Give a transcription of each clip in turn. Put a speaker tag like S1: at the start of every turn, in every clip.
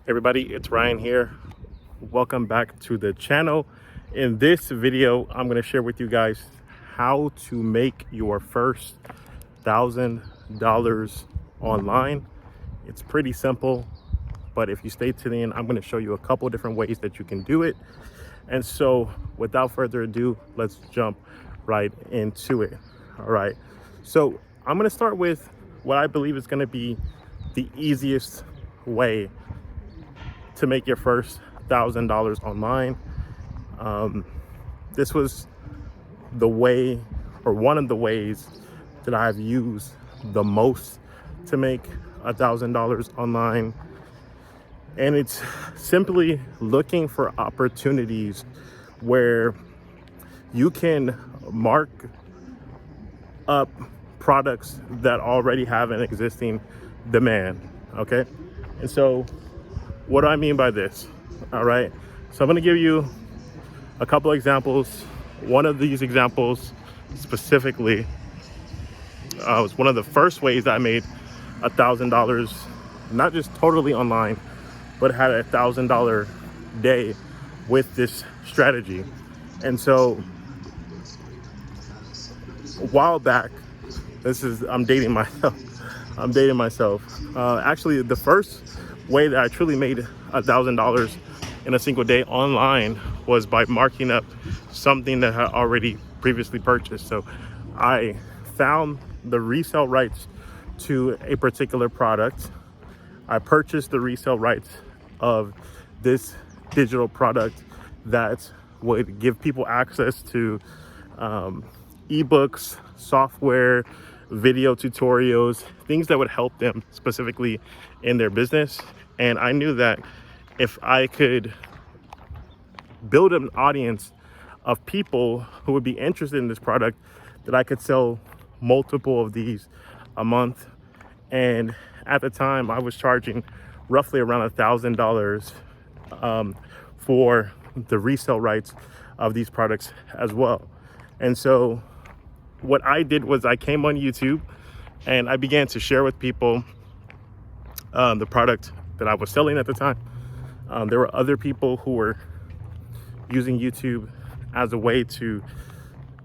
S1: Everybody, it's Ryan here. Welcome back to the channel. In this video, I'm going to share with you guys how to make your first $1,000 online. It's pretty simple, but if you stay to the end, I'm going to show you a couple different ways that you can do it. And so without further ado, let's jump right into it. All right. So I'm going to start with what I believe is going to be the easiest way to make your first $1,000 online. This was the way, or one of the ways, that I've used the most to make $1,000 online. And it's simply looking for opportunities where you can mark up products that already have an existing demand. Okay. And so what do I mean by this? All right. So I'm going to give you a couple examples. One of these examples specifically was one of the first ways that I made $1,000, not just totally online, but had a $1,000 day with this strategy. And so a while back, I'm dating myself. Actually, the first way that I truly made $1,000 in a single day online was by marking up something that I had already previously purchased. So I found the resale rights to a particular product. I purchased the resale rights of this digital product that would give people access to ebooks, software, video tutorials, things that would help them specifically in their business. And I knew that if I could build an audience of people who would be interested in this product, that I could sell multiple of these a month. And at the time, I was charging roughly around $1,000 for the resale rights of these products as well. And so what I did was I came on YouTube and I began to share with people the product that I was selling at the time. There were other people who were using YouTube as a way to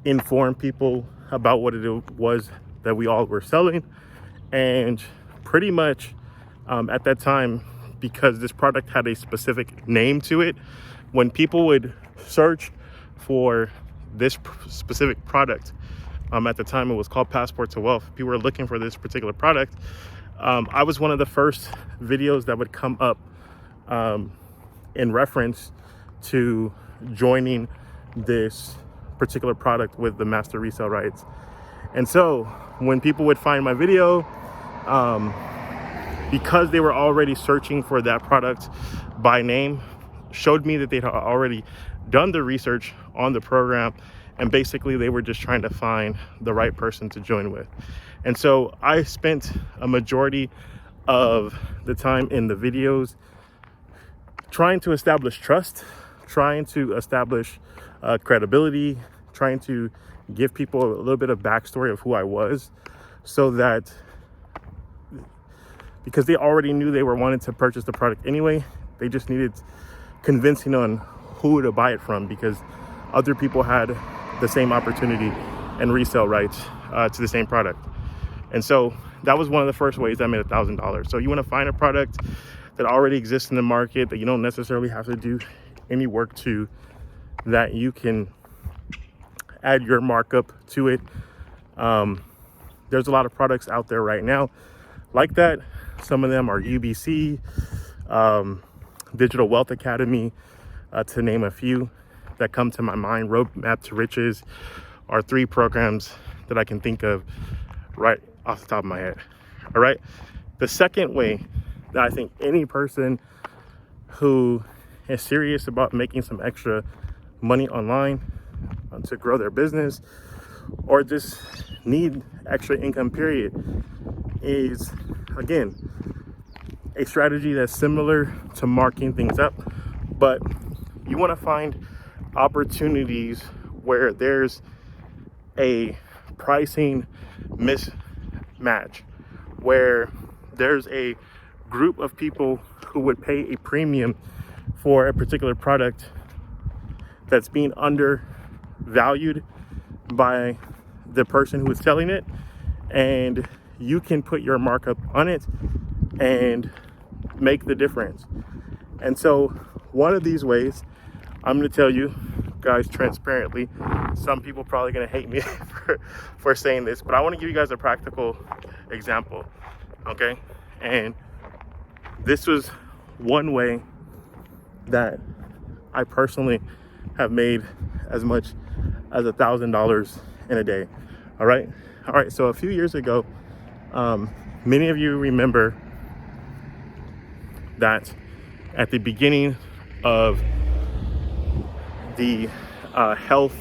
S1: inform people about what it was that we all were selling. And pretty much at that time, because this product had a specific name to it, when people would search for this specific product, at the time it was called Passport to Wealth, people were looking for this particular product. I was one of the first videos that would come up in reference to joining this particular product with the master resale rights. And so when people would find my video, because they were already searching for that product by name, showed me that they had already done the research on the program, and basically they were just trying to find the right person to join with. And so I spent a majority of the time in the videos trying to establish trust, trying to establish credibility, trying to give people a little bit of backstory of who I was, so that, because they already knew they were wanting to purchase the product anyway, they just needed convincing on who to buy it from, because other people had the same opportunity and resale rights to the same product. And so that was one of the first ways I made $1,000. So you want to find a product that already exists in the market, that you don't necessarily have to do any work to, that you can add your markup to it. There's a lot of products out there right now like that. Some of them are UBC, Digital Wealth Academy, to name a few that come to my mind. Roadmap to Riches are three programs that I can think of right off the top of my head. All right. The second way that I think any person who is serious about making some extra money online to grow their business, or just need extra income period, is, again, a strategy that's similar to marking things up, but you want to find opportunities where there's a pricing mismatch, where there's a group of people who would pay a premium for a particular product that's being undervalued by the person who is selling it, and you can put your markup on it and make the difference. And so one of these ways, I'm going to tell you guys transparently, some people probably going to hate me for saying this, but I want to give you guys a practical example, okay? And this was one way that I personally have made as much as $1,000 in a day. All right, so a few years ago, many of you remember that at the beginning of the health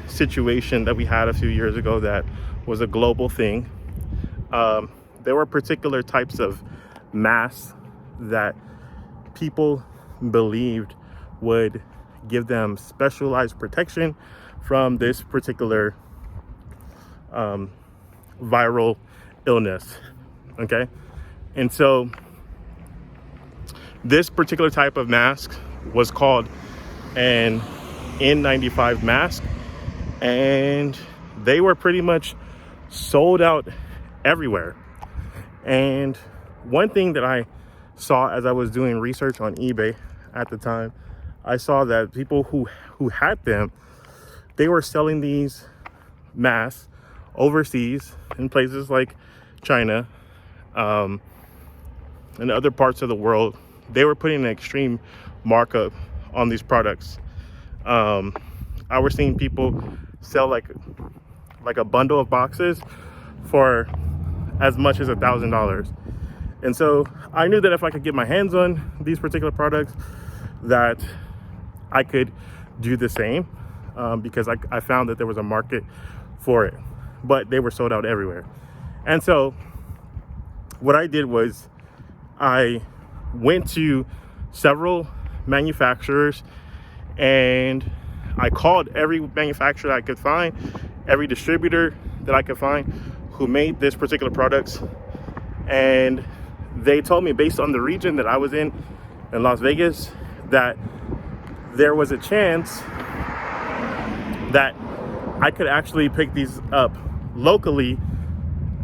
S1: situation that we had a few years ago, that was a global thing, there were particular types of masks that people believed would give them specialized protection from this particular viral illness, okay? And so this particular type of mask was called an N95 mask, and they were pretty much sold out everywhere. And one thing that I saw as I was doing research on eBay at the time, I saw that people who had them, they were selling these masks overseas in places like China and other parts of the world. They were putting an extreme markup on these products. I was seeing people sell like a bundle of boxes for as much as $1,000. And so I knew that if I could get my hands on these particular products, that I could do the same, because I found that there was a market for it, but they were sold out everywhere. And so what I did was I went to several manufacturers and I called every manufacturer I could find, every distributor that I could find who made this particular products. And they told me, based on the region that I was in Las Vegas, that there was a chance that I could actually pick these up locally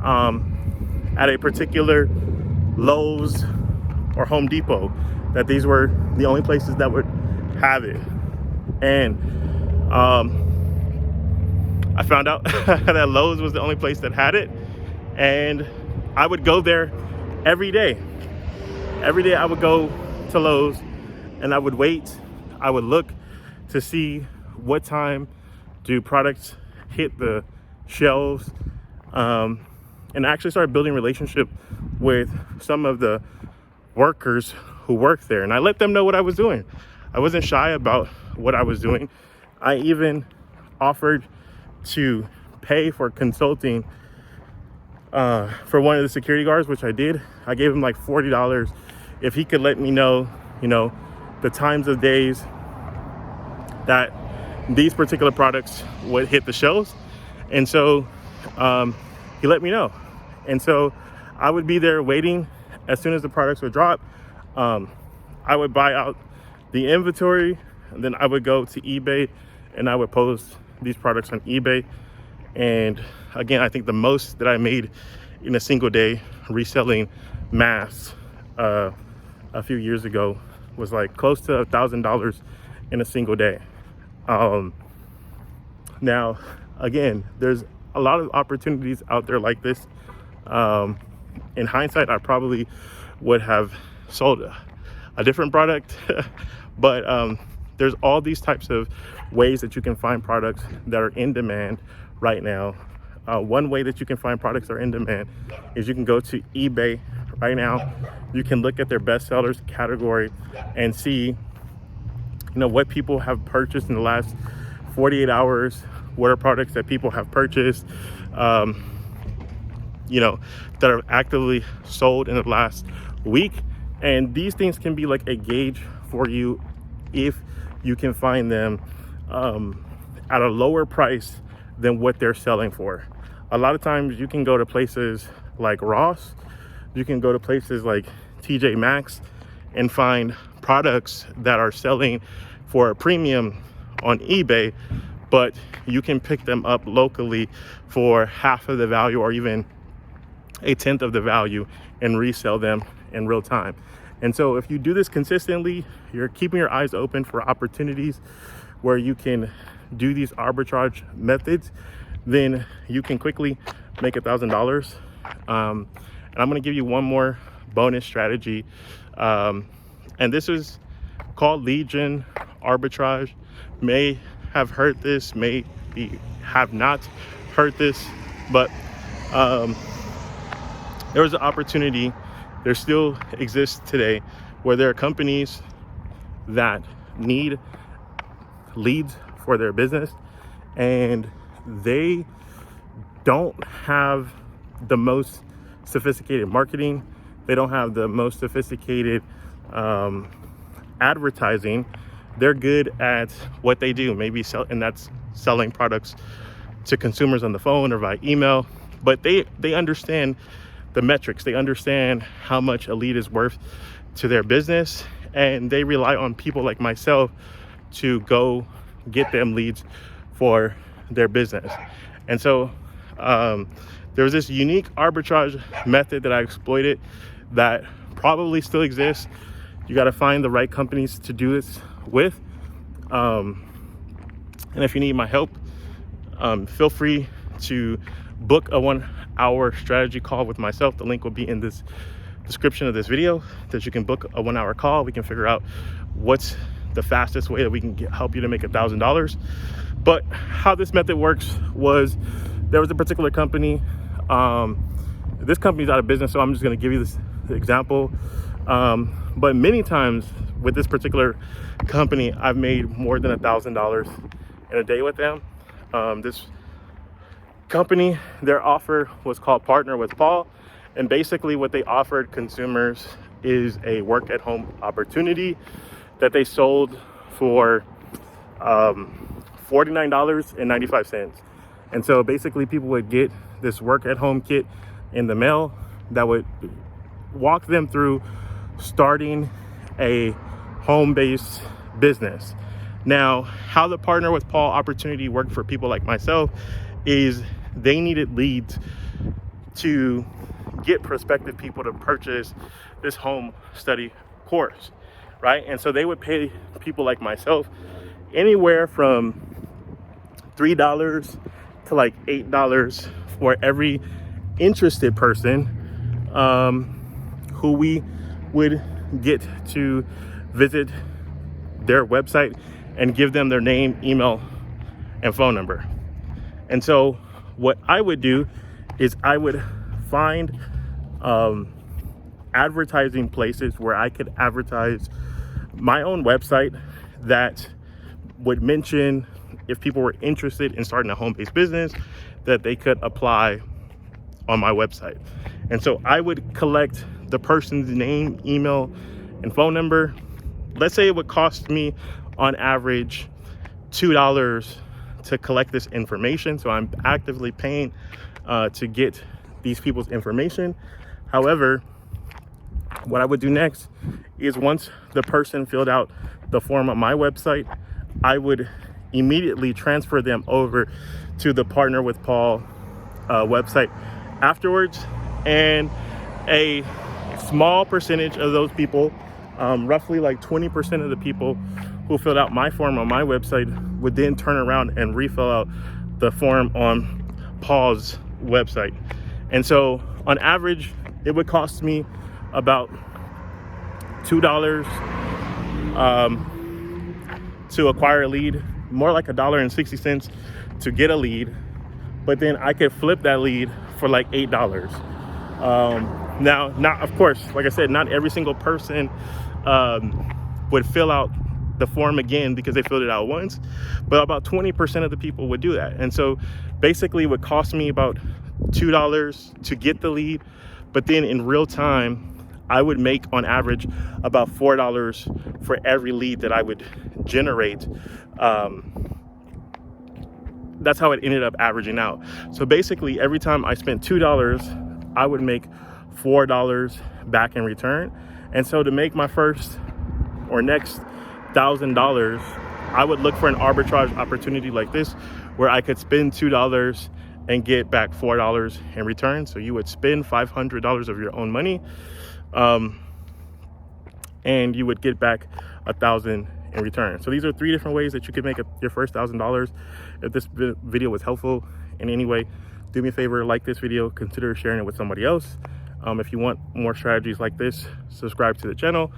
S1: at a particular Lowe's or Home Depot, that these were the only places that would have it. And I found out that Lowe's was the only place that had it, and I would go there every day. Every day I would go to Lowe's and I would wait. I would look to see what time do products hit the shelves, and I actually started building a relationship with some of the workers who worked there, and I let them know what I was doing. I wasn't shy about what I was doing. I even offered to pay for consulting for one of the security guards, which I did. I gave him like $40 if he could let me know, the times of days that these particular products would hit the shelves. And so he let me know. And so I would be there waiting. As soon as the products would drop, I would buy out the inventory, and then I would go to eBay and I would post these products on eBay. And again, I think the most that I made in a single day reselling masks a few years ago was like close to $1,000 in a single day. Now, again, there's a lot of opportunities out there like this. In hindsight, I probably would have sold a different product, but there's all these types of ways that you can find products that are in demand right now. One way that you can find products that are in demand is you can go to eBay right now. You can look at their bestsellers category and see, what people have purchased in the last 48 hours. What are products that people have purchased, that are actively sold in the last week. And these things can be like a gauge for you if you can find them at a lower price than what they're selling for. A lot of times you can go to places like Ross, you can go to places like TJ Maxx and find products that are selling for a premium on eBay, but you can pick them up locally for half of the value or even a tenth of the value and resell them in real time. And so if you do this consistently, you're keeping your eyes open for opportunities where you can do these arbitrage methods, then you can quickly make $1,000. And I'm going to give you one more bonus strategy. And this is called lead gen arbitrage. May have heard this, may have not heard this, but there was an opportunity, there still exists today, where there are companies that need leads for their business and they don't have the most sophisticated marketing, they don't have the most sophisticated advertising. They're good at what they do, and that's selling products to consumers on the phone or via email, but they understand the metrics, they understand how much a lead is worth to their business, and they rely on people like myself to go get them leads for their business. And so there was this unique arbitrage method that I exploited that probably still exists. You got to find the right companies to do this with. And if you need my help, feel free to book a 1-hour strategy call with myself. The link will be in this description of this video, that you can book a 1-hour call. We can figure out what's the fastest way that we can help you to make $1,000. But how this method works was, there was a particular company. This company's out of business, so I'm just going to give you this example. But many times with this particular company, I've made more than $1,000 in a day with them. This company, their offer was called Partner with Paul, and basically what they offered consumers is a work at home opportunity that they sold for $49.95. And so basically people would get this work at home kit in the mail that would walk them through starting a home-based business. Now, how the Partner with Paul opportunity worked for people like myself is they needed leads to get prospective people to purchase this home study course, right? And so they would pay people like myself anywhere from $3 to like $8 for every interested person who we would get to visit their website and give them their name, email, and phone number. And so what I would do is I would find advertising places where I could advertise my own website that would mention if people were interested in starting a home-based business, that they could apply on my website. And so I would collect the person's name, email, and phone number. Let's say it would cost me on average $2 to collect this information. So I'm actively paying to get these people's information. However, what I would do next is, once the person filled out the form on my website, I would immediately transfer them over to the Partner with Paul website afterwards. And a small percentage of those people, roughly like 20% of the people who filled out my form on my website, would then turn around and refill out the form on Paul's website. And so on average, it would cost me about $2 to acquire a lead, more like $1.60 to get a lead, but then I could flip that lead for like $8. Now, not, of course, like I said, not every single person would fill out the form again because they filled it out once, but about 20% of the people would do that. And so basically it would cost me about $2 to get the lead, but then in real time, I would make on average about $4 for every lead that I would generate. That's how it ended up averaging out. So basically every time I spent $2, I would make $4 back in return. And so to make my first or next $1,000, I would look for an arbitrage opportunity like this, where I could spend $2 and get back $4 in return. So you would spend $500 of your own money, and you would get back $1,000 in return. So these are 3 different ways that you could make your first $1,000. If this video was helpful in any way, do me a favor, like this video, consider sharing it with somebody else. If you want more strategies like this, subscribe to the channel.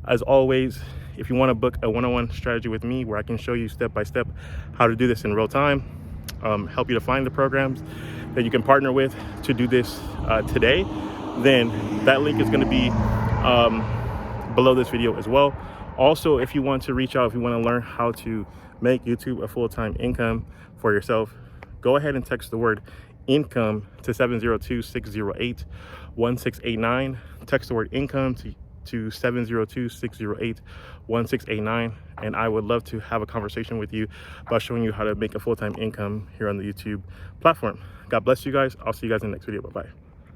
S1: As always, if you want to book a one-on-one strategy with me where I can show you step-by-step how to do this in real time, help you to find the programs that you can partner with to do this today, then that link is going to be below this video as well. Also, if you want to reach out, if you want to learn how to make YouTube a full-time income for yourself, go ahead and text the word income to 702-608-1689. Text the word income to 702-608-1689, and I would love to have a conversation with you about showing you how to make a full-time income here on the YouTube platform. God bless you guys. I'll see you guys in the next video. Bye-bye.